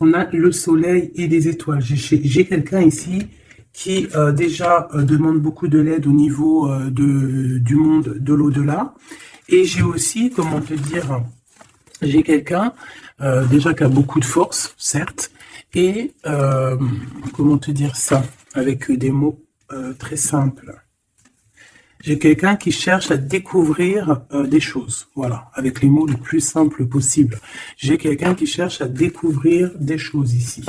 On a le soleil et les étoiles. J'ai quelqu'un ici qui déjà demande beaucoup de l'aide au niveau du monde de l'au-delà. Et j'ai aussi, comment te dire, j'ai quelqu'un déjà qui a beaucoup de force, certes, et comment te dire ça, avec des mots très simples. J'ai quelqu'un qui cherche à découvrir des choses, voilà, avec les mots les plus simples possibles. J'ai quelqu'un qui cherche à découvrir des choses ici.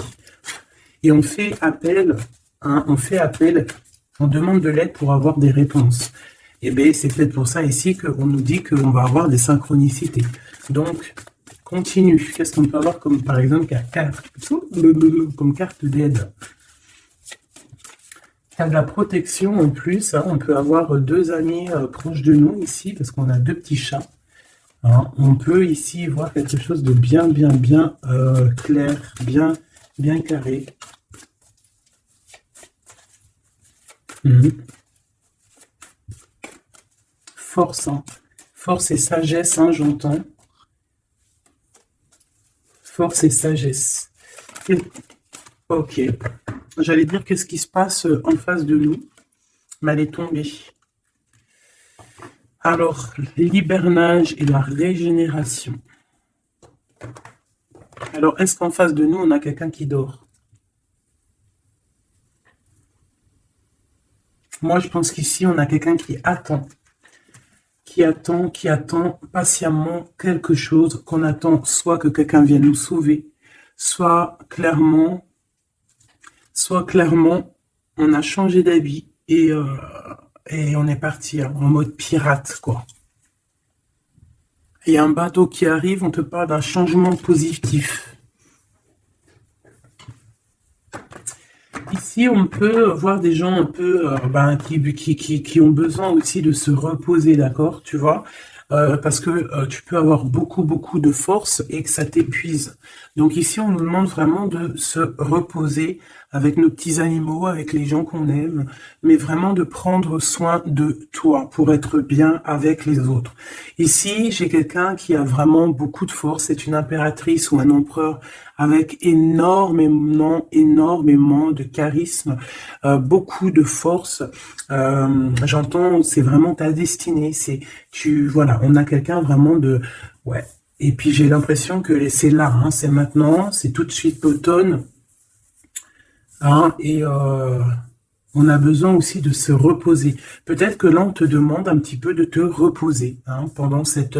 Et on fait appel, on demande de l'aide pour avoir des réponses. Et bien, c'est peut-être pour ça ici qu'on nous dit qu'on va avoir des synchronicités. Donc, continue. Qu'est-ce qu'on peut avoir comme, par exemple, comme carte d'aide? Il y a de la protection en plus. Hein. On peut avoir deux amis proches de nous ici, parce qu'on a deux petits chats. Hein. On peut ici voir quelque chose de bien clair, bien carré. Force, hein. Force et sagesse, hein, j'entends. Force et sagesse. Ok. J'allais dire qu'est-ce qui se passe en face de nous, mais elle est tombée. Alors, l'hibernage et la régénération. Alors, est-ce qu'en face de nous, on a quelqu'un qui dort? Moi, je pense qu'ici, on a quelqu'un qui attend patiemment quelque chose, qu'on attend soit que quelqu'un vienne nous sauver, soit clairement, on a changé d'habit et on est parti hein, en mode pirate, quoi. Il y a un bateau qui arrive, on te parle d'un changement positif. Ici, on peut voir des gens un peu qui ont besoin aussi de se reposer, d'accord, tu vois, parce que tu peux avoir beaucoup de force et que ça t'épuise. Donc ici, on nous demande vraiment de se reposer avec nos petits animaux, avec les gens qu'on aime, mais vraiment de prendre soin de toi pour être bien avec les autres. Ici, j'ai quelqu'un qui a vraiment beaucoup de force, c'est une impératrice ou un empereur avec énormément de charisme, beaucoup de force. J'entends, c'est vraiment ta destinée. Voilà, on a quelqu'un vraiment de, ouais. Et puis j'ai l'impression que c'est là, hein, c'est maintenant, c'est tout de suite l'automne, hein, et on a besoin aussi de se reposer. Peut-être que là, on te demande un petit peu de te reposer hein, pendant cette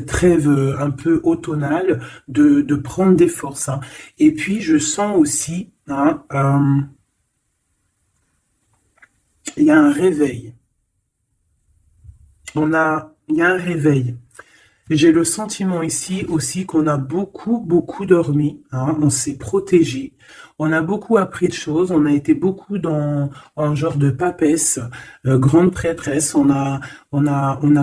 trêve un peu automnale, de prendre des forces. Hein. Et puis, je sens aussi, hein, il y a un réveil. Il y a un réveil. J'ai le sentiment ici aussi qu'on a beaucoup dormi, hein, on s'est protégé, on a beaucoup appris de choses, on a été beaucoup dans un genre de papesse, grande prêtresse, on a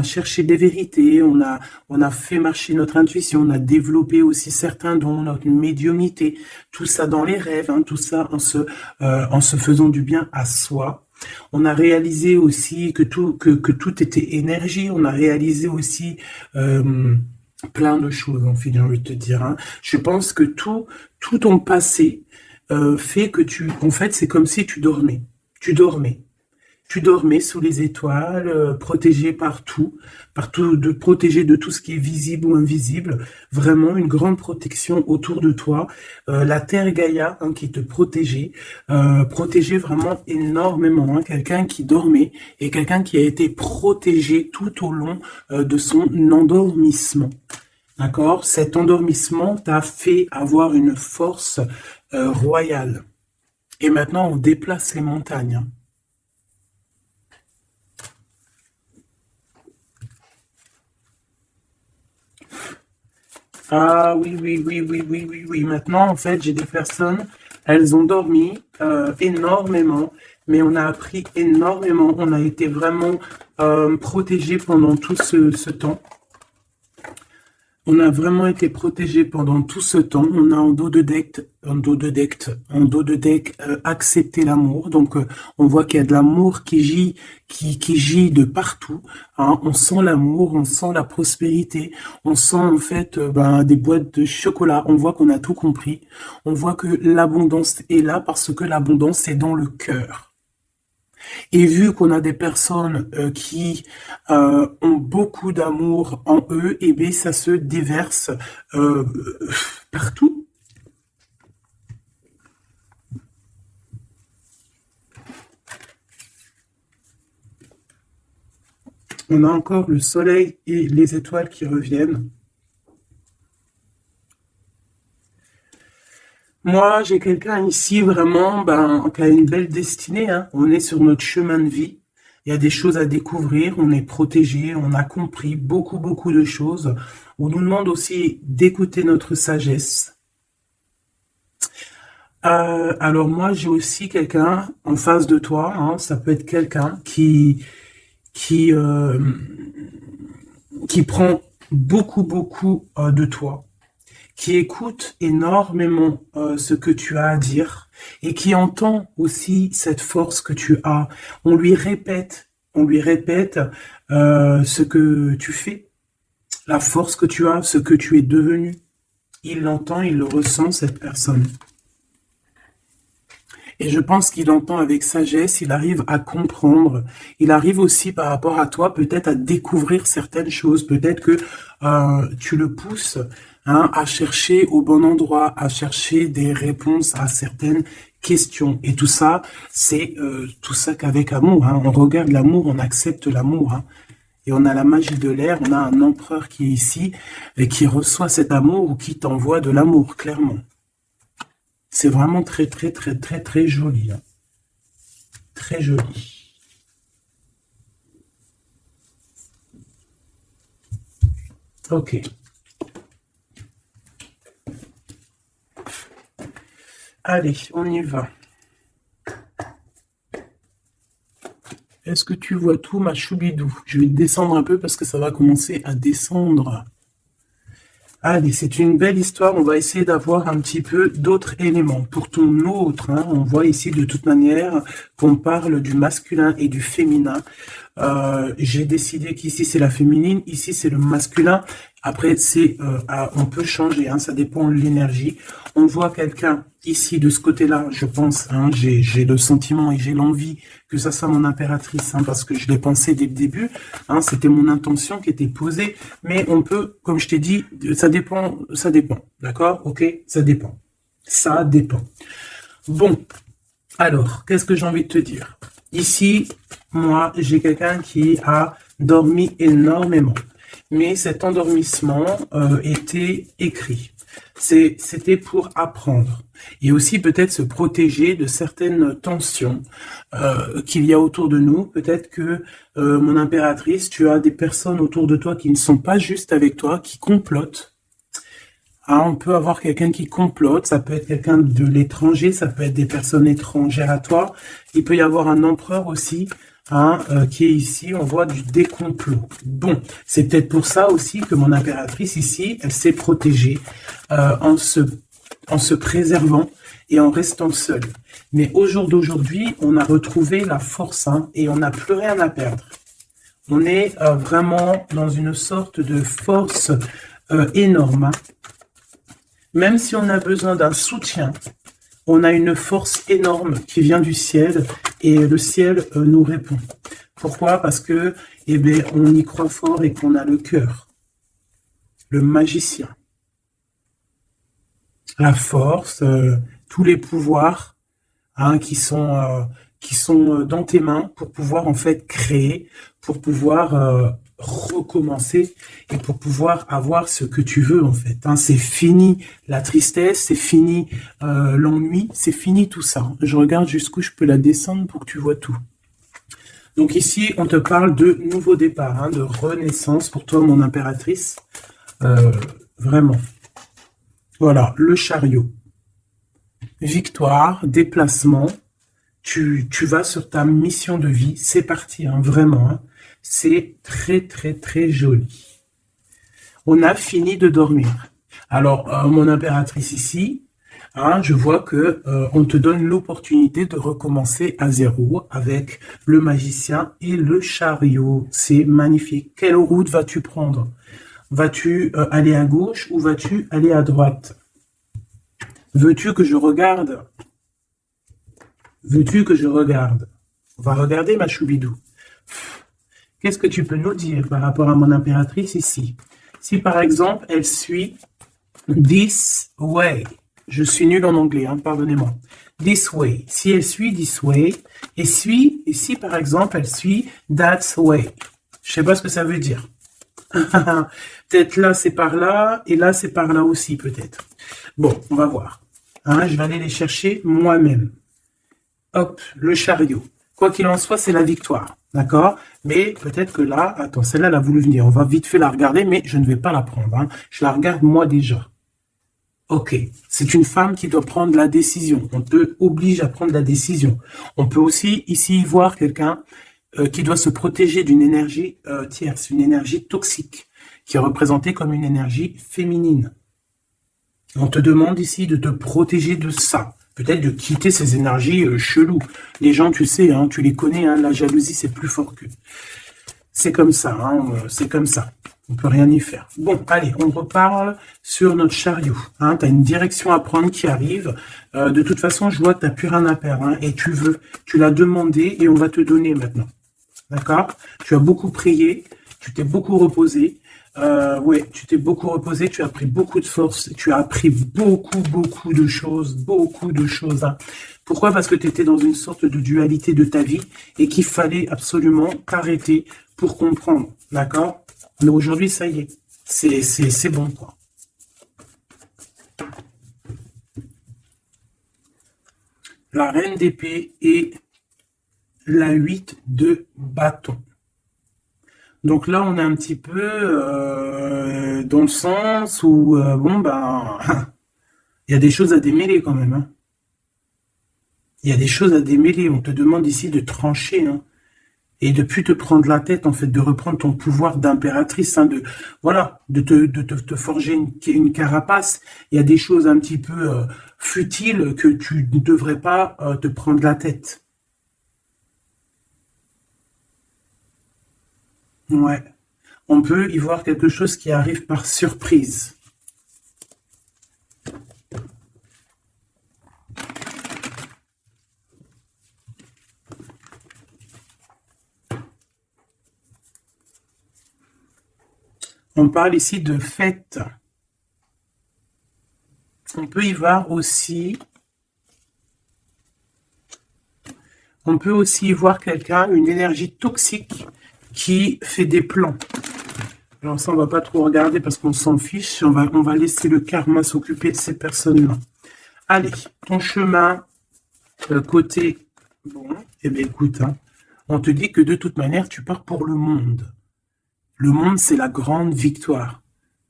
cherché des vérités, on a fait marcher notre intuition, on a développé aussi certains dons, notre médiumnité, tout ça dans les rêves, hein, tout ça en se faisant du bien à soi. On a réalisé aussi que tout était énergie. On a réalisé aussi plein de choses, en fait, j'ai envie de te dire. Hein. Je pense que tout ton passé fait que en fait, c'est comme si tu dormais. Tu dormais sous les étoiles, protégé protégé de tout ce qui est visible ou invisible. Vraiment une grande protection autour de toi. La Terre Gaïa hein, qui te protégeait vraiment énormément. Hein, quelqu'un qui dormait et quelqu'un qui a été protégé tout au long de son endormissement. D'accord? Cet endormissement t'a fait avoir une force royale. Et maintenant, on déplace les montagnes. Hein. Ah oui. Maintenant, en fait, j'ai des personnes, elles ont dormi énormément, mais on a appris énormément. On a été vraiment protégés pendant tout ce temps. On a vraiment été protégé pendant tout ce temps. On a en dos de deck accepté l'amour. Donc, on voit qu'il y a de l'amour qui gît de partout. Hein. On sent l'amour, on sent la prospérité, on sent en fait des boîtes de chocolat. On voit qu'on a tout compris. On voit que l'abondance est là parce que l'abondance est dans le cœur. Et vu qu'on a des personnes qui ont beaucoup d'amour en eux, et bien ça se déverse euh, partout. On a encore le soleil et les étoiles qui reviennent. Moi, j'ai quelqu'un ici vraiment qui a une belle destinée. Hein. On est sur notre chemin de vie. Il y a des choses à découvrir. On est protégé. On a compris beaucoup, beaucoup de choses. On nous demande aussi d'écouter notre sagesse. Alors moi, j'ai aussi quelqu'un en face de toi. Hein. Ça peut être quelqu'un qui, euh, qui prend beaucoup, beaucoup de toi, qui écoute énormément ce que tu as à dire et qui entend aussi cette force que tu as. On lui répète ce que tu fais, la force que tu as, ce que tu es devenu. Il l'entend, il le ressent, cette personne. Et je pense qu'il entend avec sagesse, il arrive à comprendre, il arrive aussi par rapport à toi peut-être à découvrir certaines choses, peut-être que tu le pousses à chercher au bon endroit, à chercher des réponses à certaines questions. Et tout ça, c'est tout ça qu'avec amour. Hein. On regarde l'amour, on accepte l'amour. Hein. Et on a la magie de l'air, on a un empereur qui est ici et qui reçoit cet amour ou qui t'envoie de l'amour, clairement. C'est vraiment très, très, très, très, très joli. Hein. Très joli. Ok. Allez, on y va. Est-ce que tu vois tout, ma choubidou? Je vais descendre un peu parce que ça va commencer à descendre. Allez, c'est une belle histoire. On va essayer d'avoir un petit peu d'autres éléments. Pour ton autre, hein, on voit ici de toute manière qu'on parle du masculin et du féminin. J'ai décidé qu'ici c'est la féminine, ici c'est le masculin. Après, on peut changer, hein, ça dépend de l'énergie. On voit quelqu'un ici de ce côté-là, je pense, hein, j'ai le sentiment et j'ai l'envie que ça soit mon impératrice, hein, parce que je l'ai pensé dès le début, hein, c'était mon intention qui était posée, mais on peut, comme je t'ai dit, ça dépend, d'accord, ok, ça dépend. Bon, alors, qu'est-ce que j'ai envie de te dire? Ici, moi, j'ai quelqu'un qui a dormi énormément. Mais cet endormissement était écrit. C'était pour apprendre. Et aussi peut-être se protéger de certaines tensions qu'il y a autour de nous. Peut-être que, mon impératrice, tu as des personnes autour de toi qui ne sont pas juste avec toi, qui complotent. Ah, on peut avoir quelqu'un qui complote, ça peut être quelqu'un de l'étranger, ça peut être des personnes étrangères à toi. Il peut y avoir un empereur aussi, hein, qui est ici, on voit du décomplot. Bon, c'est peut-être pour ça aussi que mon impératrice ici, elle s'est protégée en se préservant et en restant seule. Mais au jour d'aujourd'hui, on a retrouvé la force, hein, et on n'a plus rien à perdre. On est vraiment dans une sorte de force énorme, hein. Même si on a besoin d'un soutien, on a une force énorme qui vient du ciel et le ciel nous répond. Pourquoi? Parce que, on y croit fort et qu'on a le cœur, le magicien, la force, tous les pouvoirs, hein, qui sont dans tes mains pour pouvoir en fait créer, pour pouvoir recommencer et pour pouvoir avoir ce que tu veux en fait. Hein. C'est fini la tristesse, c'est fini l'ennui, c'est fini tout ça. Je regarde jusqu'où je peux la descendre pour que tu vois tout. Donc ici, on te parle de nouveau départ, hein, de renaissance pour toi, mon impératrice. Vraiment. Voilà, le chariot. Victoire, déplacement. Tu vas sur ta mission de vie. C'est parti, hein, vraiment. Hein. C'est très, très, très joli. On a fini de dormir. Alors, mon impératrice ici, hein, je vois que on te donne l'opportunité de recommencer à zéro avec le magicien et le chariot. C'est magnifique. Quelle route vas-tu prendre? Vas-tu aller à gauche ou vas-tu aller à droite? Veux-tu que je regarde? Veux-tu que je regarde? On va regarder ma choubidou. Qu'est-ce que tu peux nous dire par rapport à mon impératrice ici? Si par exemple, elle suit this way. Je suis nul en anglais, hein, pardonnez-moi. This way. Si elle suit this way, et si par exemple, elle suit that way. Je sais pas ce que ça veut dire. Peut-être là, c'est par là, et là, c'est par là aussi, peut-être. Bon, on va voir. Hein, je vais aller les chercher moi-même. Hop, le chariot. Quoi qu'il en soit, c'est la victoire. D'accord? Mais peut-être que là, attends, celle-là, elle a voulu venir. On va vite fait la regarder, mais je ne vais pas la prendre. Hein. Je la regarde moi déjà. Ok, c'est une femme qui doit prendre la décision. On te oblige à prendre la décision. On peut aussi ici voir quelqu'un qui doit se protéger d'une énergie tierce, une énergie toxique, qui est représentée comme une énergie féminine. On te demande ici de te protéger de ça. Peut-être de quitter ces énergies cheloues. Les gens, tu sais, hein, tu les connais, hein, la jalousie, c'est plus fort qu'eux. C'est comme ça, hein, c'est comme ça. On peut rien y faire. Bon, allez, on reparle sur notre chariot. Hein, tu as une direction à prendre qui arrive. De toute façon, je vois que tu n'as plus rien à perdre. Hein, et tu l'as demandé et on va te donner maintenant. D'accord? Tu as beaucoup prié, tu t'es beaucoup reposé. Ouais, tu t'es beaucoup reposé, tu as pris beaucoup de force, tu as appris beaucoup de choses, hein. Pourquoi? Parce que tu étais dans une sorte de dualité de ta vie et qu'il fallait absolument t'arrêter pour comprendre, d'accord? Mais aujourd'hui, ça y est, c'est bon, quoi. La reine d'épée et la 8 de bâton. Donc là, on est un petit peu dans le sens où, bon, ben, il y a des choses à démêler quand même. Hein. Il y a des choses à démêler. On te demande ici de trancher, hein, et de plus te prendre la tête, en fait, de reprendre ton pouvoir d'impératrice, hein, de te forger une carapace. Il y a des choses un petit peu futiles que tu ne devrais pas te prendre la tête. Ouais. On peut y voir quelque chose qui arrive par surprise. On parle ici de fête. On peut y voir aussi... On peut aussi y voir quelqu'un, une énergie toxique qui fait des plans. Alors ça, on va pas trop regarder parce qu'on s'en fiche. On va laisser le karma s'occuper de ces personnes-là. Allez, ton chemin, côté... Bon, eh bien écoute, hein, on te dit que de toute manière, tu pars pour le monde. Le monde, c'est la grande victoire.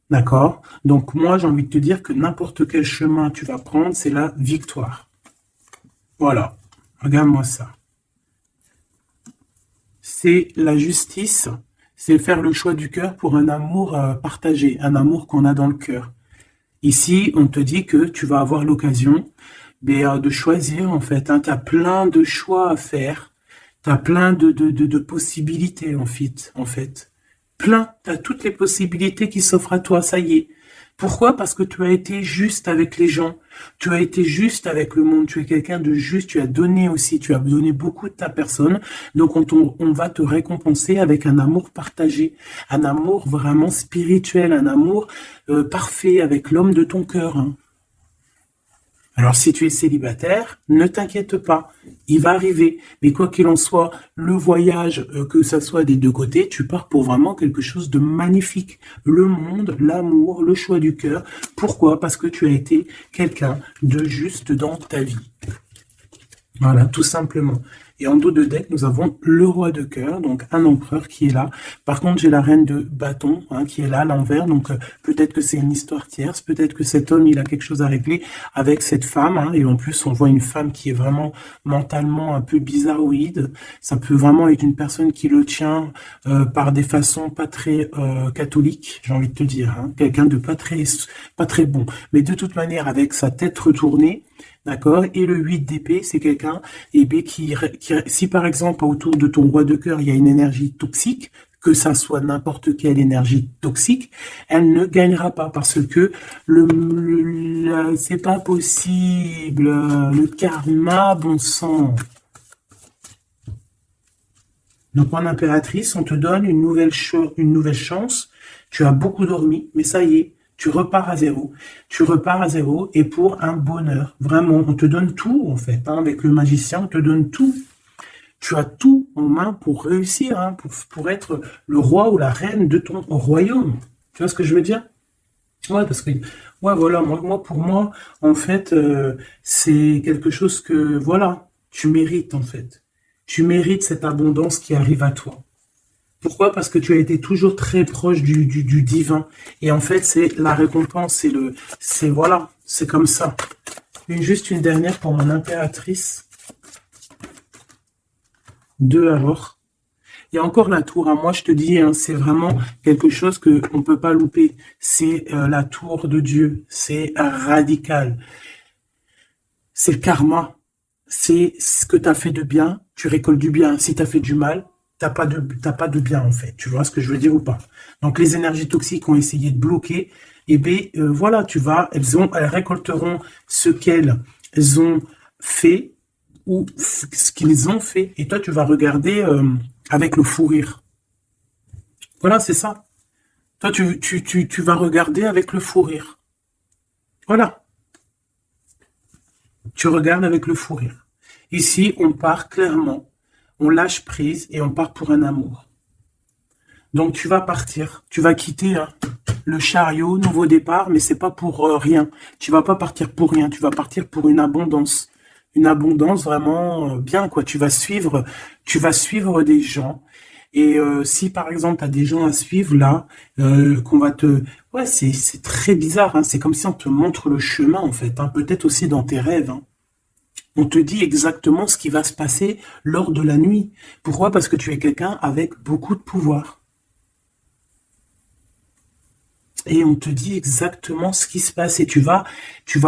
D'accord? Donc moi, j'ai envie de te dire que n'importe quel chemin tu vas prendre, c'est la victoire. Voilà. Regarde-moi ça. C'est la justice, c'est faire le choix du cœur pour un amour partagé, un amour qu'on a dans le cœur. Ici, on te dit que tu vas avoir l'occasion de choisir, en fait. Hein, tu as plein de choix à faire, tu as plein de possibilités, en fait. Plein, tu as toutes les possibilités qui s'offrent à toi, ça y est. Pourquoi? Parce que tu as été juste avec les gens, tu as été juste avec le monde, tu es quelqu'un de juste, tu as donné aussi, tu as donné beaucoup de ta personne, donc on va te récompenser avec un amour partagé, un amour vraiment spirituel, un amour parfait avec l'homme de ton cœur. Hein. Alors si tu es célibataire, ne t'inquiète pas, il va arriver. Mais quoi qu'il en soit, le voyage, que ça soit des deux côtés, tu pars pour vraiment quelque chose de magnifique. Le monde, l'amour, le choix du cœur. Pourquoi? Parce que tu as été quelqu'un de juste dans ta vie. Voilà, tout simplement. Et en dos de deck, nous avons le roi de cœur, donc un empereur qui est là. Par contre, j'ai la reine de bâton qui est là à l'envers. Donc peut-être que c'est une histoire tierce, peut-être que cet homme, il a quelque chose à régler avec cette femme. Et en plus, on voit une femme qui est vraiment mentalement un peu bizarroïde. Ça peut vraiment être une personne qui le tient par des façons pas très catholiques, j'ai envie de te dire. Quelqu'un de pas très bon. Mais de toute manière, avec sa tête retournée, d'accord. Et le 8 d'épée, c'est quelqu'un si par exemple autour de ton roi de cœur, il y a une énergie toxique, que ça soit n'importe quelle énergie toxique, elle ne gagnera pas parce que c'est pas possible. Le karma, bon sang. Donc en impératrice, on te donne une nouvelle chance. Tu as beaucoup dormi, mais ça y est. Tu repars à zéro. Tu repars à zéro et pour un bonheur. Vraiment, on te donne tout en fait. Avec le magicien, on te donne tout. Tu as tout en main pour réussir, pour être le roi ou la reine de ton royaume. Tu vois ce que je veux dire? Ouais, parce que, ouais, voilà, pour moi, en fait, c'est quelque chose que, voilà, tu mérites en fait. Tu mérites cette abondance qui arrive à toi. Pourquoi? Parce que tu as été toujours très proche du divin. Et en fait, c'est la récompense, voilà, c'est comme ça. Juste une dernière pour mon impératrice. 2 alors. Il y a encore la tour. Moi, je te dis, c'est vraiment quelque chose que on peut pas louper. C'est la tour de Dieu. C'est radical. C'est le karma. C'est ce que tu as fait de bien, tu récoltes du bien. Si tu as fait du mal, t'as pas de bien en fait. Tu vois ce que je veux dire ou pas? Donc les énergies toxiques ont essayé de bloquer. Et bien voilà, elles récolteront ce qu'elles ont fait ou ce qu'ils ont fait. Et toi, tu vas regarder avec le fou rire. Voilà, c'est ça. Toi, tu vas regarder avec le fou rire. Voilà. Tu regardes avec le fou rire. Ici, on part clairement. On lâche prise et on part pour un amour. Donc tu vas partir, tu vas quitter le chariot, nouveau départ, mais c'est pas pour rien. Tu vas pas partir pour rien, tu vas partir pour une abondance vraiment bien quoi. Tu vas suivre des gens. Et si par exemple tu as des gens à suivre là, qu'on va ouais c'est très bizarre. C'est comme si on te montre le chemin en fait. Peut-être aussi dans tes rêves. On te dit exactement ce qui va se passer lors de la nuit. Pourquoi? Parce que tu es quelqu'un avec beaucoup de pouvoir. Et on te dit exactement ce qui se passe. Et tu vas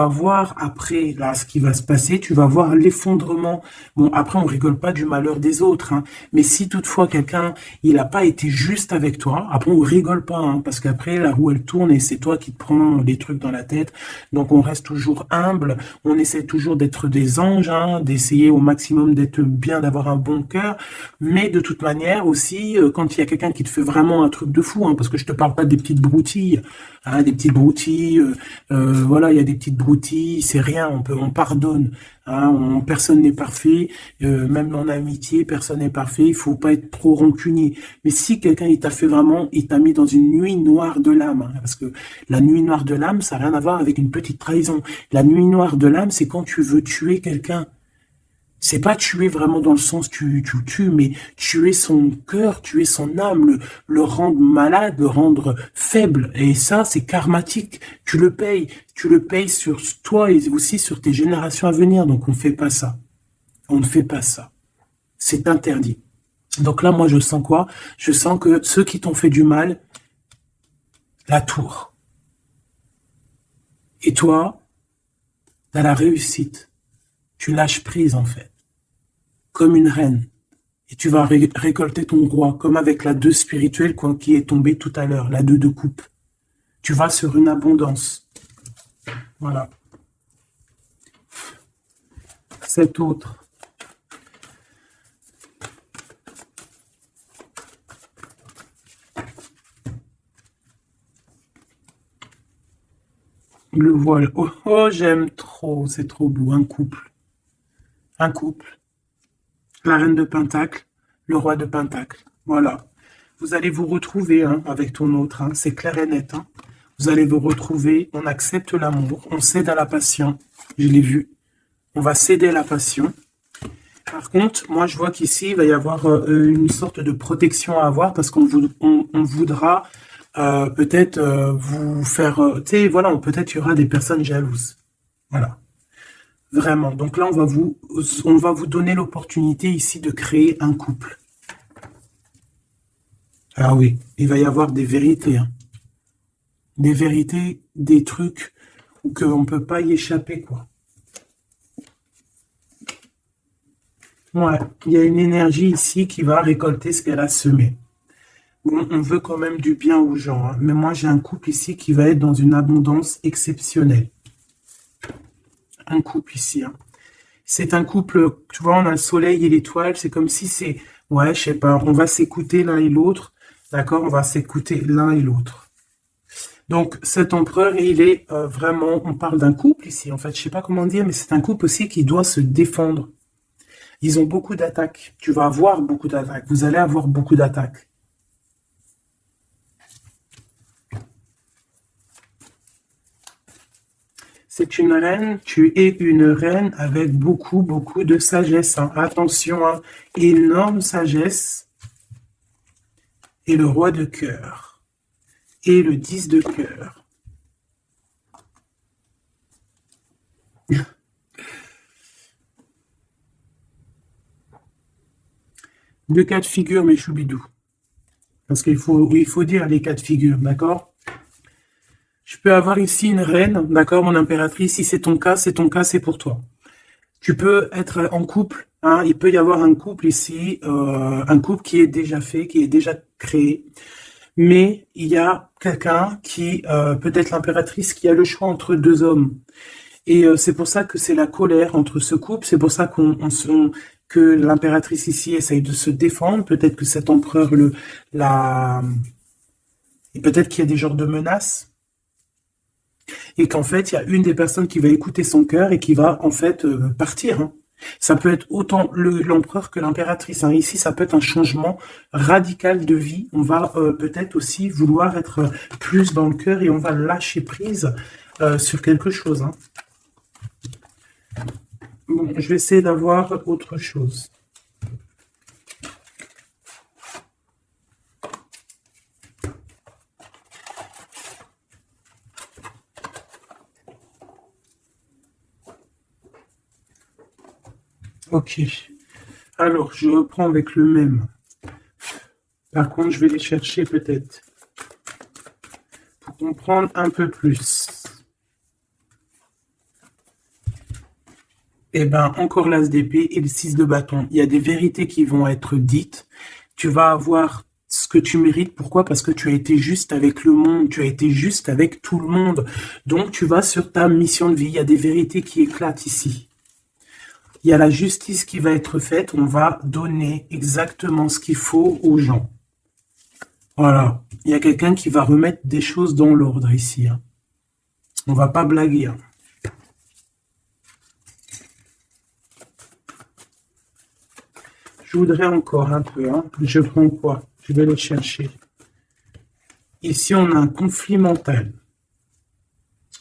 voir après là ce qui va se passer. Tu vas voir l'effondrement. Bon, après, on rigole pas du malheur des autres. Mais si toutefois quelqu'un, il n'a pas été juste avec toi, après, on rigole pas. Parce qu'après, la roue, elle tourne et c'est toi qui te prends des trucs dans la tête. Donc, on reste toujours humble. On essaie toujours d'être des anges, d'essayer au maximum d'être bien, d'avoir un bon cœur. Mais de toute manière aussi, quand il y a quelqu'un qui te fait vraiment un truc de fou, parce que je te parle pas des petites broutilles, des petites broutilles, voilà, il y a des petites broutilles, c'est rien, on pardonne, personne n'est parfait, même en amitié, personne n'est parfait, il faut pas être trop rancunier. Mais si quelqu'un il t'a fait vraiment, il t'a mis dans une nuit noire de l'âme, parce que la nuit noire de l'âme, ça n'a rien à voir avec une petite trahison. La nuit noire de l'âme, c'est quand tu veux tuer quelqu'un. C'est pas tuer vraiment dans le sens tu tues, mais tuer son cœur, tuer son âme, le rendre malade, le rendre faible. Et ça, c'est karmatique. Tu le payes sur toi et aussi sur tes générations à venir. Donc on ne fait pas ça. On ne fait pas ça. C'est interdit. Donc là, moi, je sens quoi? Je sens que ceux qui t'ont fait du mal, la tour. Et toi, dans la réussite, tu lâches prise en fait. Comme une reine. Et tu vas récolter ton roi, comme avec la 2 spirituelle qui est tombée tout à l'heure, la 2 de coupe. Tu vas sur une abondance. Voilà. Cet autre. Le voile. Oh, j'aime trop. C'est trop beau. Un couple. Un couple. La reine de Pentacle, le roi de Pentacle. Voilà. Vous allez vous retrouver avec ton autre. C'est clair et net. Vous allez vous retrouver. On accepte l'amour. On cède à la passion. Je l'ai vu. On va céder à la passion. Par contre, moi, je vois qu'ici, il va y avoir une sorte de protection à avoir parce on voudra peut-être vous faire... tu sais, voilà, peut-être il y aura des personnes jalouses. Voilà, vraiment. Donc là, on va vous donner l'opportunité ici de créer un couple. Ah oui, il va y avoir des vérités, hein. Des vérités, des trucs qu'on ne peut pas y échapper, quoi. Ouais, il y a une énergie ici qui va récolter ce qu'elle a semé. Bon, on veut quand même du bien aux gens, hein. Mais moi, j'ai un couple ici qui va être dans une abondance exceptionnelle. Un couple ici, hein. C'est un couple, tu vois, on a le soleil et l'étoile. C'est comme si c'est, ouais, je sais pas, on va s'écouter l'un et l'autre. D'accord? On va s'écouter l'un et l'autre. Donc, cet empereur, il est vraiment, on parle d'un couple ici, en fait, je sais pas comment dire, mais c'est un couple aussi qui doit se défendre. Ils ont beaucoup d'attaques. Tu vas avoir beaucoup d'attaques. Vous allez avoir beaucoup d'attaques. C'est une reine, tu es une reine avec beaucoup, beaucoup de sagesse, hein. Attention, hein, énorme sagesse. Et le roi de cœur. Et le 10 de cœur. Deux cas de figure, mes choubidous. Parce qu'il faut dire les cas de figure, d'accord? Je peux avoir ici une reine, d'accord, mon impératrice. Si c'est ton cas, c'est ton cas, c'est pour toi. Tu peux être en couple, hein, il peut y avoir un couple ici, un couple qui est déjà fait, qui est déjà créé. Mais il y a quelqu'un qui, peut-être l'impératrice, qui a le choix entre deux hommes. Et c'est pour ça que c'est la colère entre ce couple. C'est pour ça que l'impératrice ici essaye de se défendre. Peut-être que cet empereur et peut-être qu'il y a des genres de menaces. Et qu'en fait, il y a une des personnes qui va écouter son cœur et qui va en fait partir, hein. Ça peut être autant l'empereur que l'impératrice, hein. Ici, ça peut être un changement radical de vie. On va peut-être aussi vouloir être plus dans le cœur et on va lâcher prise sur quelque chose, hein. Bon, je vais essayer d'avoir autre chose. Ok. Alors, je reprends avec le même. Par contre, je vais les chercher peut-être pour comprendre un peu plus. Eh ben, encore l'as d'épée et le 6 de bâton. Il y a des vérités qui vont être dites. Tu vas avoir ce que tu mérites. Pourquoi? Parce que tu as été juste avec le monde. Tu as été juste avec tout le monde. Donc, tu vas sur ta mission de vie. Il y a des vérités qui éclatent ici. Il y a la justice qui va être faite. On va donner exactement ce qu'il faut aux gens. Voilà. Il y a quelqu'un qui va remettre des choses dans l'ordre ici, hein. On va pas blaguer, hein. Je voudrais encore un peu, hein. Je prends quoi? Je vais le chercher. Ici, on a un conflit mental.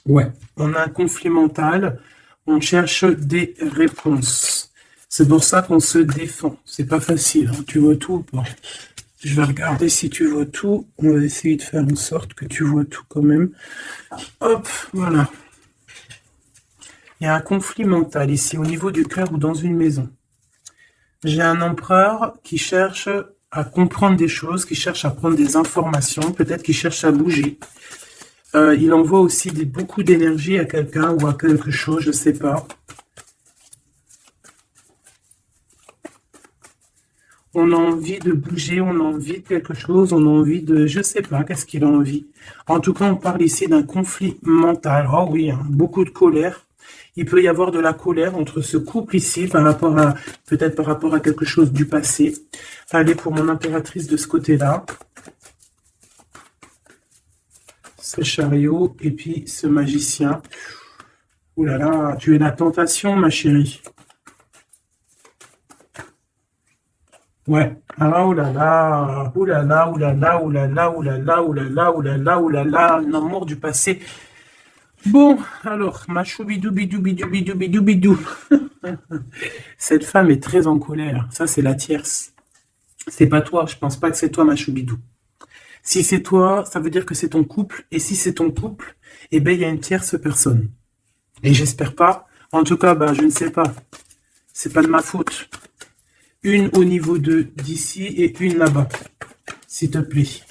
Ouais, on a un conflit mental. On cherche des réponses. C'est pour ça qu'on se défend. C'est pas facile, hein. Tu vois tout? Bon. Je vais regarder si tu vois tout. On va essayer de faire en sorte que tu vois tout quand même. Hop, voilà. Il y a un conflit mental ici, au niveau du cœur ou dans une maison. J'ai un empereur qui cherche à comprendre des choses, qui cherche à prendre des informations, peut-être qu'il cherche à bouger. Il envoie aussi beaucoup d'énergie à quelqu'un ou à quelque chose, je ne sais pas. On a envie de bouger, on a envie de quelque chose, on a envie de... Je ne sais pas, qu'est-ce qu'il a envie. En tout cas, on parle ici d'un conflit mental. Oh oui, hein, beaucoup de colère. Il peut y avoir de la colère entre ce couple ici, peut-être par rapport à quelque chose du passé. Allez, pour mon impératrice de ce côté-là. Ce chariot et puis ce magicien. Ouh là là, tu es la tentation, ma chérie. Ouais. Ah, oh là là, oh là là, oh là là, oh là là, oh là là, oh là là, oh là là, oh là là, un amour du passé. Bon, alors, ma choubidou bidou bidou bidou bidou bidou. Cette femme est très en colère. Ça, c'est la tierce. C'est pas toi. Je pense pas que c'est toi, ma choubidou. Si c'est toi, ça veut dire que c'est ton couple. Et si c'est ton couple, eh ben, il y a une tierce personne. Et j'espère pas. En tout cas, ben, je ne sais pas. C'est pas de ma faute. Une au niveau de d'ici et une là-bas. S'il te plaît.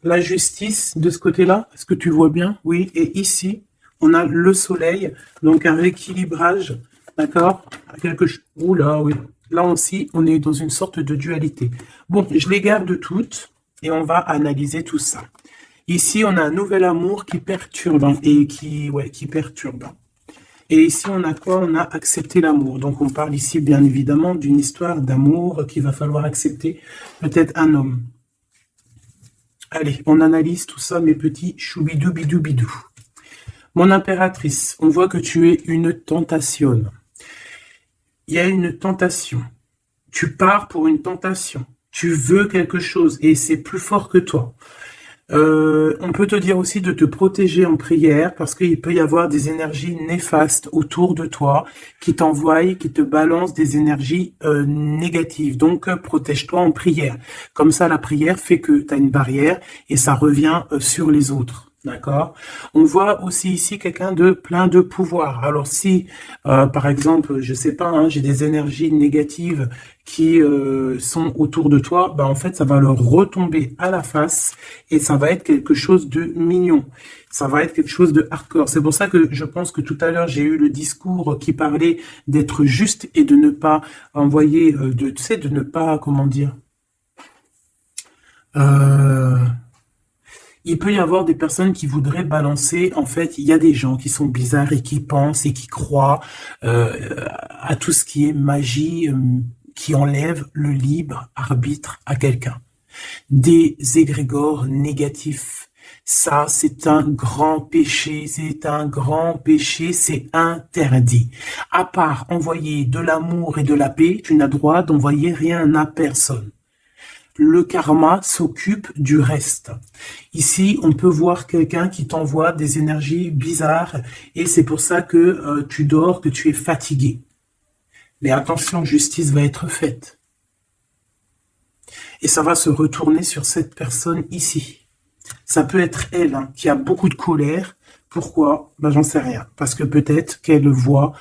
La justice de ce côté-là, est-ce que tu vois bien? Oui, et ici, on a le soleil, donc un rééquilibrage, d'accord? Quelque chose. Oula, oui. Là aussi, on est dans une sorte de dualité. Bon, je les garde toutes et on va analyser tout ça. Ici, on a un nouvel amour qui perturbe et qui perturbe. Et ici, on a quoi? On a accepté l'amour. Donc, on parle ici, bien évidemment, d'une histoire d'amour qu'il va falloir accepter. Peut-être un homme. Allez, on analyse tout ça, mes petits choubidou-bidou-bidou. Mon impératrice, on voit que tu es une tentation. Il y a une tentation. Tu pars pour une tentation. Tu veux quelque chose et c'est plus fort que toi. On peut te dire aussi de te protéger en prière parce qu'il peut y avoir des énergies néfastes autour de toi qui t'envoient, qui te balancent des énergies négatives. Donc, protège-toi en prière. Comme ça, la prière fait que tu as une barrière et ça revient sur les autres. D'accord. On voit aussi ici quelqu'un de plein de pouvoir. Alors si, par exemple, je sais pas, hein, j'ai des énergies négatives qui sont autour de toi, bah en fait, ça va leur retomber à la face et ça va être quelque chose de mignon. Ça va être quelque chose de hardcore. C'est pour ça que je pense que tout à l'heure, j'ai eu le discours qui parlait d'être juste et de ne pas envoyer, tu sais, de ne pas, comment dire, euh, il peut y avoir des personnes qui voudraient balancer, en fait, il y a des gens qui sont bizarres et qui pensent et qui croient à tout ce qui est magie, qui enlève le libre arbitre à quelqu'un. Des égrégores négatifs. Ça, c'est un grand péché, c'est un grand péché, c'est interdit. À part envoyer de l'amour et de la paix, tu n'as droit d'envoyer rien à personne. Le karma s'occupe du reste. Ici, on peut voir quelqu'un qui t'envoie des énergies bizarres et c'est pour ça que tu dors, que tu es fatigué. Mais attention, justice va être faite. Et ça va se retourner sur cette personne ici. Ça peut être elle hein, qui a beaucoup de colère. Pourquoi? Ben, j'en sais rien. Parce que peut-être qu'elle voit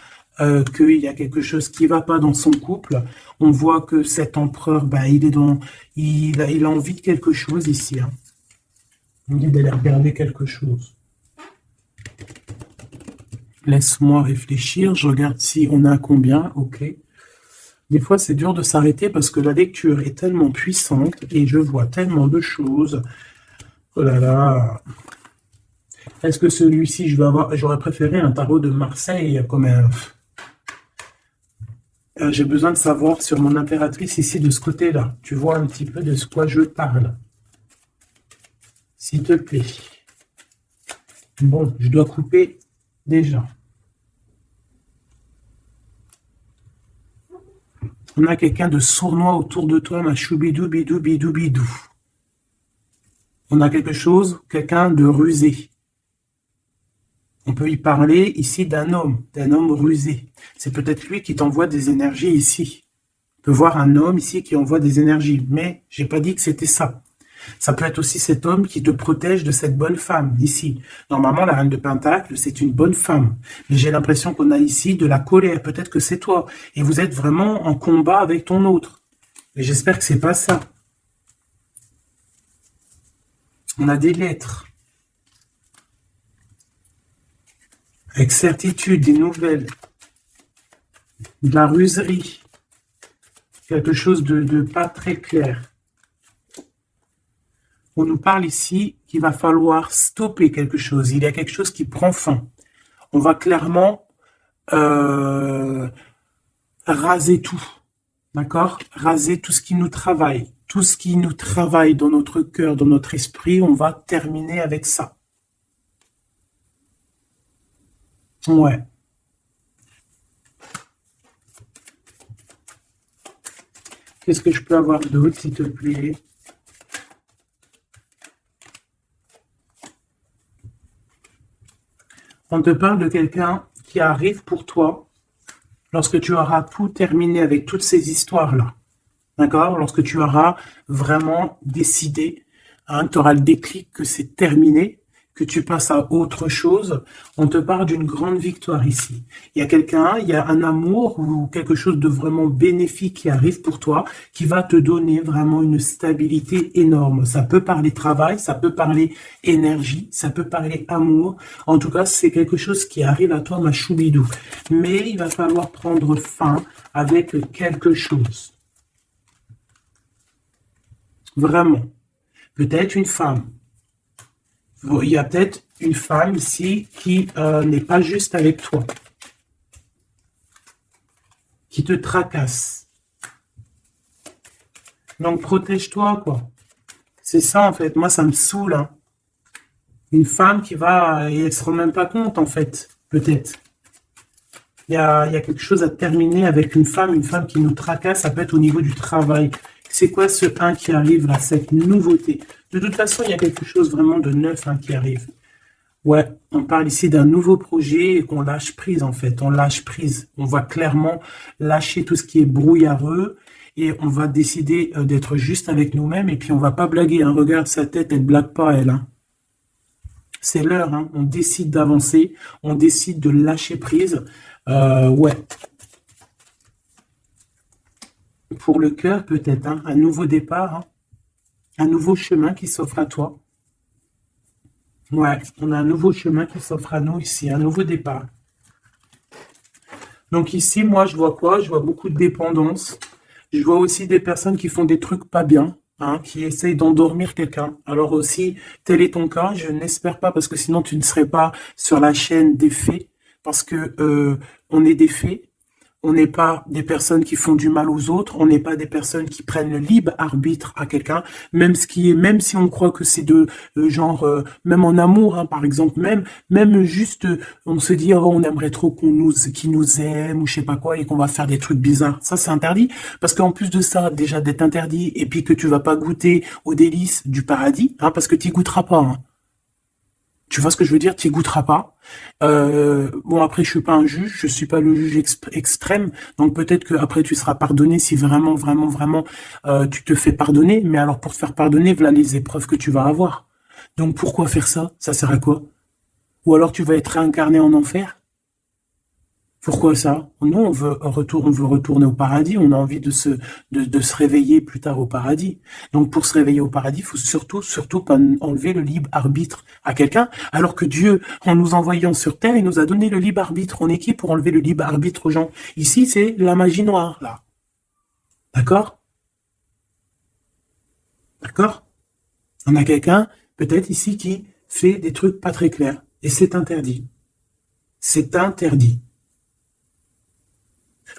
qu'il y a quelque chose qui va pas dans son couple. On voit que cet empereur, ben, il a envie de quelque chose ici. Hein. Il dit d'aller regarder quelque chose. Laisse-moi réfléchir. Je regarde si on a combien. Ok. Des fois, c'est dur de s'arrêter parce que la lecture est tellement puissante et je vois tellement de choses. Oh là là. Est-ce que celui-ci, j'aurais préféré un tarot de Marseille comme un... j'ai besoin de savoir sur mon impératrice ici de ce côté-là. Tu vois un petit peu de ce quoi je parle. S'il te plaît. Bon, je dois couper déjà. On a quelqu'un de sournois autour de toi, ma choubidou, bidou, bidou, bidou. On a quelque chose, quelqu'un de rusé. On peut y parler ici d'un homme rusé. C'est peut-être lui qui t'envoie des énergies ici. On peut voir un homme ici qui envoie des énergies, mais j'ai pas dit que c'était ça. Ça peut être aussi cet homme qui te protège de cette bonne femme, ici. Normalement, la reine de Pentacle, c'est une bonne femme. Mais j'ai l'impression qu'on a ici de la colère. Peut-être que c'est toi. Et vous êtes vraiment en combat avec ton autre. Mais j'espère que c'est pas ça. On a des lettres. Avec certitude, des nouvelles. De la ruserie. Quelque chose de pas très clair. On nous parle ici qu'il va falloir stopper quelque chose. Il y a quelque chose qui prend fin. On va clairement raser tout. D'accord? Raser tout ce qui nous travaille. Tout ce qui nous travaille dans notre cœur, dans notre esprit, on va terminer avec ça. Ouais. Qu'est-ce que je peux avoir d'autre, s'il te plaît? On te parle de quelqu'un qui arrive pour toi lorsque tu auras tout terminé avec toutes ces histoires-là. D'accord? Lorsque tu auras vraiment décidé, hein, tu auras le déclic que c'est terminé, que tu passes à autre chose, on te parle d'une grande victoire ici. Il y a quelqu'un, il y a un amour ou quelque chose de vraiment bénéfique qui arrive pour toi, qui va te donner vraiment une stabilité énorme. Ça peut parler travail, ça peut parler énergie, ça peut parler amour. En tout cas, c'est quelque chose qui arrive à toi, ma choubidou. Mais il va falloir prendre fin avec quelque chose. Vraiment. Peut-être une femme. Il y a peut-être une femme ici qui n'est pas juste avec toi, qui te tracasse. Donc protège-toi, quoi. C'est ça, en fait. Moi, ça me saoule, hein. Une femme qui va, et elle se rend même pas compte, en fait, peut-être. Il y a quelque chose à terminer avec une femme qui nous tracasse, ça peut être au niveau du travail. C'est quoi ce 1 qui arrive là, cette nouveauté? De toute façon, il y a quelque chose vraiment de neuf, hein, qui arrive. Ouais, on parle ici d'un nouveau projet et qu'on lâche prise, en fait. On lâche prise. On va clairement lâcher tout ce qui est brouillareux et on va décider d'être juste avec nous-mêmes et puis on va pas blaguer, hein. Regarde sa tête, elle blague pas, elle, hein. C'est l'heure, hein. On décide d'avancer, on décide de lâcher prise. Ouais. Pour le cœur, peut-être, hein, un nouveau départ, hein, un nouveau chemin qui s'offre à toi. Ouais, on a un nouveau chemin qui s'offre à nous ici, un nouveau départ. Donc ici, moi, je vois quoi? Je vois beaucoup de dépendance. Je vois aussi des personnes qui font des trucs pas bien, hein, qui essayent d'endormir quelqu'un. Alors aussi, tel est ton cas, je n'espère pas, parce que sinon tu ne serais pas sur la chaîne des faits, parce que on est des faits. On n'est pas des personnes qui font du mal aux autres, on n'est pas des personnes qui prennent le libre arbitre à quelqu'un, même si on croit que c'est de genre, même en amour, hein, par exemple, même juste, on se dit, oh, on aimerait trop qu'il nous aime ou je sais pas quoi et qu'on va faire des trucs bizarres. Ça, c'est interdit, parce qu'en plus de ça, déjà d'être interdit et puis que tu vas pas goûter aux délices du paradis, hein, parce que tu goûteras pas, hein. Tu vois ce que je veux dire? Tu y goûteras pas. Bon, après, je suis pas un juge, je suis pas le juge extrême, donc peut-être que après tu seras pardonné si vraiment, vraiment, vraiment tu te fais pardonner. Mais alors pour te faire pardonner, voilà les épreuves que tu vas avoir. Donc pourquoi faire ça? Ça sert à quoi? Ou alors tu vas être réincarné en enfer? Pourquoi ça? Non, on veut retourner au paradis, on a envie de se réveiller plus tard au paradis. Donc pour se réveiller au paradis, il faut surtout pas enlever le libre arbitre à quelqu'un, alors que Dieu, en nous envoyant sur terre, il nous a donné le libre arbitre. On est qui pour enlever le libre arbitre aux gens? Ici, c'est la magie noire, là. D'accord? D'accord? On a quelqu'un, peut-être ici, qui fait des trucs pas très clairs. Et c'est interdit. C'est interdit.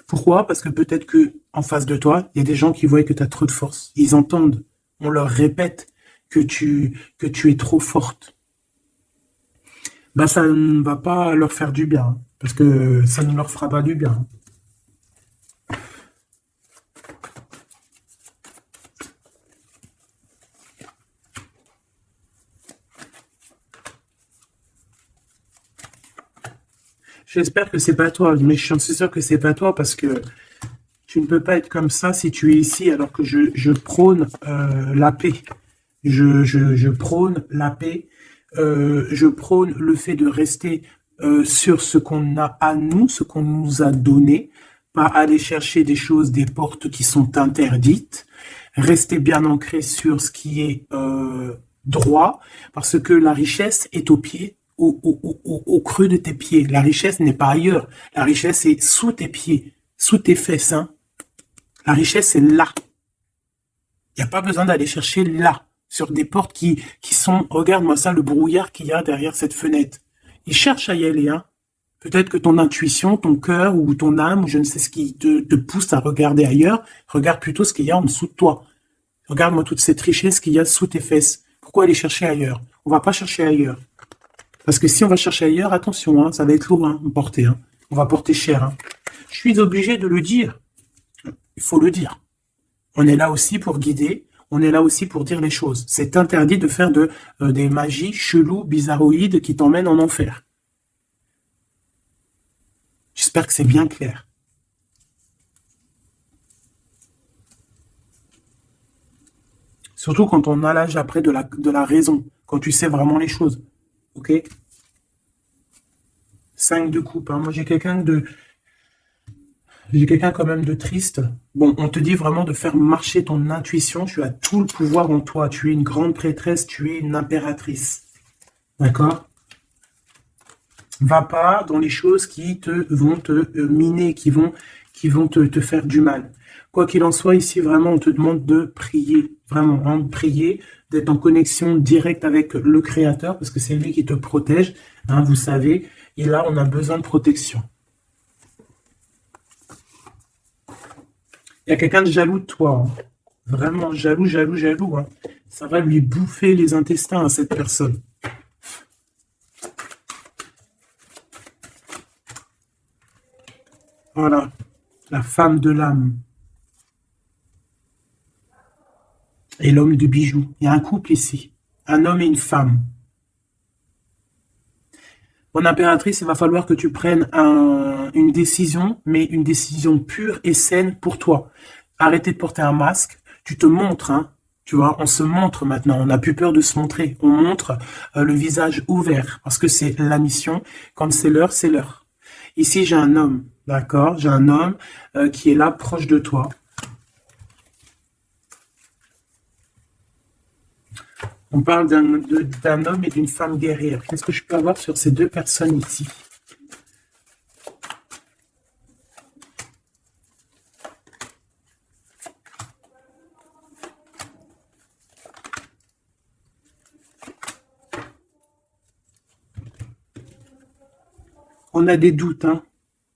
Pourquoi? Parce que peut-être que en face de toi, il y a des gens qui voient que tu as trop de force. Ils entendent, on leur répète que tu es trop forte. Ben, ça ne va pas leur faire du bien, hein, parce que ça ne leur fera pas du bien. J'espère que c'est pas toi, mais je suis sûr que c'est pas toi parce que tu ne peux pas être comme ça si tu es ici alors que je prône la paix. Je prône la paix. Je prône le fait de rester sur ce qu'on a à nous, ce qu'on nous a donné, pas aller chercher des choses, des portes qui sont interdites. Rester bien ancré sur ce qui est droit, parce que la richesse est au pied, au creux de tes pieds. La richesse n'est pas ailleurs. La richesse est sous tes pieds, sous tes fesses, hein. La richesse est là. Il n'y a pas besoin d'aller chercher là, sur des portes qui sont... Regarde-moi ça, le brouillard qu'il y a derrière cette fenêtre. Il cherche à y aller, hein. Peut-être que ton intuition, ton cœur ou ton âme, ou je ne sais ce qui te pousse à regarder ailleurs, regarde plutôt ce qu'il y a en dessous de toi. Regarde-moi toute cette richesse qu'il y a sous tes fesses. Pourquoi aller chercher ailleurs? On va pas chercher ailleurs. Parce que si on va chercher ailleurs, attention, hein, ça va être lourd, hein, à porter, hein. On va porter cher, hein. Je suis obligé de le dire. Il faut le dire. On est là aussi pour guider, on est là aussi pour dire les choses. C'est interdit de faire des magies cheloues, bizarroïdes qui t'emmènent en enfer. J'espère que c'est bien clair. Surtout quand on a l'âge après de la raison, quand tu sais vraiment les choses. Ok? 5 de coupe, hein. Moi, j'ai quelqu'un quand même de triste. Bon, on te dit vraiment de faire marcher ton intuition. Tu as tout le pouvoir en toi. Tu es une grande prêtresse, tu es une impératrice. D'accord? Va pas dans les choses qui vont te miner, qui vont te faire du mal. Quoi qu'il en soit, ici, vraiment, on te demande de prier. Vraiment, hein, de prier, d'être en connexion directe avec le Créateur, parce que c'est lui qui te protège, hein, vous savez. Et là, on a besoin de protection. Il y a quelqu'un de jaloux de toi, hein. Vraiment jaloux, jaloux, jaloux, hein. Ça va lui bouffer les intestins à cette personne. Voilà, la femme de l'âme et l'homme de bijoux. Il y a un couple ici, un homme et une femme. Mon impératrice, il va falloir que tu prennes une décision, mais une décision pure et saine pour toi. Arrêtez de porter un masque, tu te montres, hein, tu vois, on se montre maintenant, on n'a plus peur de se montrer, on montre le visage ouvert, parce que c'est la mission, quand c'est l'heure, c'est l'heure. Ici, j'ai un homme, d'accord, j'ai un homme qui est là, proche de toi. On parle d'un homme et d'une femme guerrière. Qu'est-ce que je peux avoir sur ces deux personnes ici? On a des doutes, hein.